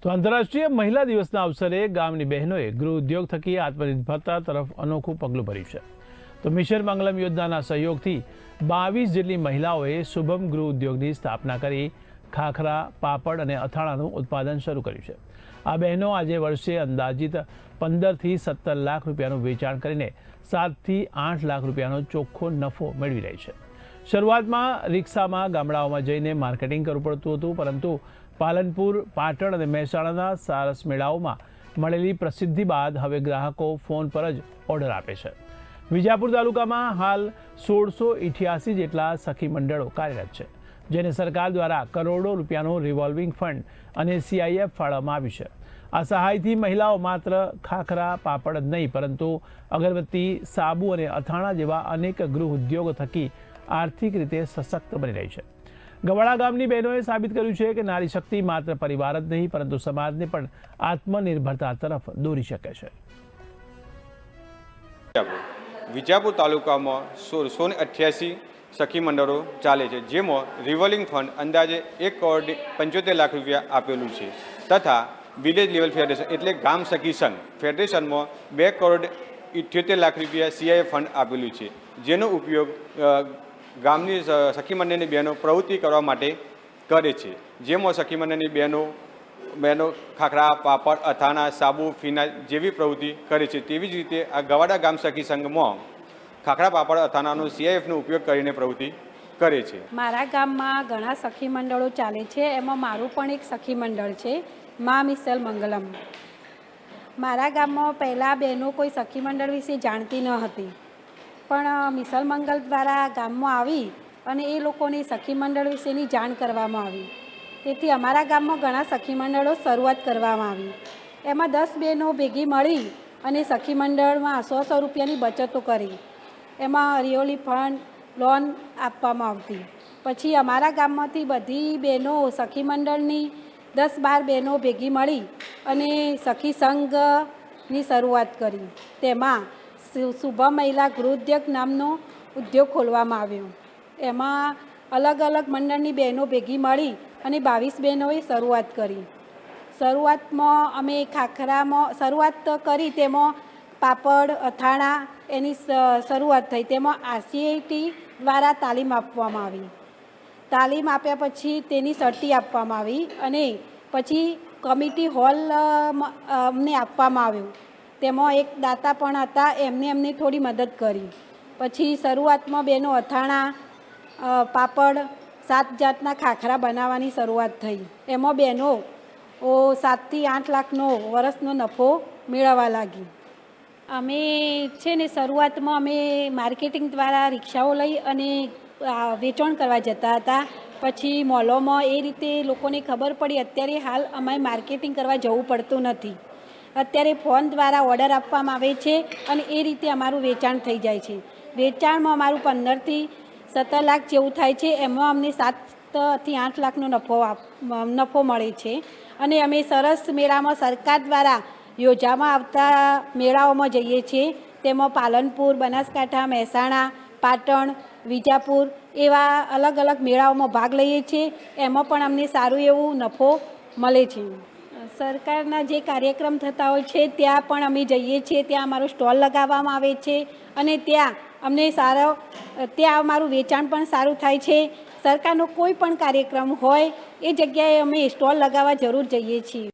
તો આંતરરાષ્ટ્રીય મહિલા દિવસના અવસરે ગામની બહેનોએ ગૃહ ઉદ્યોગ થકી આત્મનિર્ભરતા તરફ અનોખું પગલું ભર્યું છે। તો મિશન મંગલમ યોજનાના સહયોગથી 22 જેટલી મહિલાઓએ શુભમ ગૃહ ઉદ્યોગની સ્થાપના કરી ખાખરા, પાપડ અને અથાણાનું ઉત્પાદન શરૂ કર્યું છે। આ બહેનો આજે વર્ષે અંદાજિત 15 થી 17 લાખ રૂપિયાનું વેચાણ કરીને 7 થી 8 લાખ રૂપિયાનો ચોખ્ખો નફો મેળવી રહી છે। શરૂઆતમાં રિક્ષામાં ગામડાઓમાં જઈને માર્કેટિંગ કરવું પડતું હતું, પરંતુ પાલનપુર, પાટણ અને મહેસાણાના સારસ મેળાઓમાં મળેલી પ્રસિદ્ધિ બાદ હવે ગ્રાહકો ફોન પર જ ઓર્ડર આપે છે। વિજાપુર તાલુકામાં હાલ 1688 જેટલા સખી મંડળો કાર્યરત છે, જેને સરકાર દ્વારા કરોડો રૂપિયાનું રિવોલ્વિંગ ફંડ અને CIF ફાળવવામાં આવ્યું છે। આ સહાયથી મહિલાઓ માત્ર ખાખરા, પાપડ જ નહીં, પરંતુ અગરબત્તી, સાબુ અને અથાણા જેવા અનેક ગૃહ ઉદ્યોગો થકી આર્થિક રીતે સશક્ત બની રહી છે। ગવાડા ગામની બહેનોએ સાબિત કર્યું છે કે નારી શક્તિ માત્ર પરિવાર જ નહીં, પરંતુ સમાજને પણ આત્મનિર્ભરતા તરફ દોરી શકે છે। વિજાપુર તાલુકામાં 1688 સખી મંડળો ચાલે છે, જેમાં રિવોલ્વિંગ ફંડ અંદાજે 1 કરોડ 75 લાખ રૂપિયા આપેલું છે, તથા વિલેજ લેવલ ફેડરેશન એટલે ગામ સખી સંઘ ફેડરેશનમાં 2 કરોડ 78 લાખ રૂપિયા CIF ફંડ આપેલું છે, જેનો ઉપયોગ ગામની સખી મંડળની બહેનો પ્રવૃત્તિ કરવા માટે કરે છે, જેમાં સખી મંડળની બહેનો ખાખરા, પાપડ, અથાણા, સાબુ, ફિનાઇલ જેવી પ્રવૃત્તિ કરે છે। તેવી જ રીતે આ ગવાડા ગામ સખી સંઘમાં ખાખરા, પાપડ, અથાણાનો CIFનો ઉપયોગ કરીને પ્રવૃત્તિ કરે છે। મારા ગામમાં ઘણા સખી મંડળો ચાલે છે, એમાં મારું પણ એક સખી મંડળ છે, મા મિશન મંગલમ। મારા ગામમાં પહેલાં બહેનો કોઈ સખી મંડળ વિશે જાણતી ન હતી, પણ મિશન મંગલ દ્વારા ગામમાં આવી અને એ લોકોની સખી મંડળ વિશેની જાણ કરવામાં આવી, તેથી અમારા ગામમાં ઘણા સખી મંડળો શરૂઆત કરવામાં આવી। એમાં 10 બહેનો ભેગી મળી અને સખી મંડળમાં 100 રૂપિયાની બચતો કરી, એમાં રિવોલ્વિંગ ફંડ, લોન આપવામાં આવતી। પછી અમારા ગામમાંથી બધી બહેનો સખી મંડળની 10-12 બહેનો ભેગી મળી અને સખી સંઘની શરૂઆત કરી। તેમાં શુભમ મહિલા ગૃહ ઉદ્યોગ નામનો ઉદ્યોગ ખોલવામાં આવ્યો। એમાં અલગ અલગ મંડળની બહેનો ભેગી મળી અને 22 બહેનોએ શરૂઆત કરી। શરૂઆતમાં અમે ખાખરામાં શરૂઆત કરી, તેમાં પાપડ, અથાણા એની શરૂઆત થઈ। તેમાં RCIT દ્વારા તાલીમ આપવામાં આવી। તાલીમ આપ્યા પછી તેની સર્ટી આપવામાં આવી અને પછી કમિટી હોલ અમને આપવામાં આવ્યો। તેમાં એક દાતા પણ હતા, એમને થોડી મદદ કરી। પછી શરૂઆતમાં બહેનો અથાણા, પાપડ, 7 જાતના ખાખરા બનાવવાની શરૂઆત થઈ। એમાં બહેનો 7 થી 8 લાખનો વર્ષનો નફો મેળવવા લાગી। અમે છે ને શરૂઆતમાં અમે માર્કેટિંગ દ્વારા રિક્ષાઓ લઈ અને વેચાણ કરવા જતા હતા। પછી મોલોમાં એ રીતે લોકોને ખબર પડી, અત્યારે હાલ અમારે માર્કેટિંગ કરવા જવું પડતું નથી, અત્યારે ફોન દ્વારા ઓર્ડર આપવામાં આવે છે અને એ રીતે અમારું વેચાણ થઈ જાય છે। વેચાણમાં અમારું 15 થી 17 લાખ જેવું થાય છે, એમાં અમને 7 થી 8 લાખનો નફો મળે છે। અને અમે સરસ મેળામાં સરકાર દ્વારા યોજવામાં આવતા મેળાઓમાં જઈએ છીએ, તેમાં પાલનપુર, બનાસકાંઠા, મહેસાણા, પાટણ, વિજાપુર એવા અલગ અલગ મેળાઓમાં ભાગ લઈએ છીએ। એમાં પણ અમને સારું એવું નફો મળે છે। સરકારના જે કાર્યક્રમ થતા હોય છે ત્યાં પણ અમે જઈએ છીએ, ત્યાં અમારો સ્ટોલ લગાવવામાં આવે છે અને ત્યાં અમને ત્યાં અમારું વેચાણ પણ સારું થાય છે। સરકારનો કોઈ પણ કાર્યક્રમ હોય એ જગ્યાએ અમે સ્ટોલ લગાવવા જરૂર જઈએ છીએ।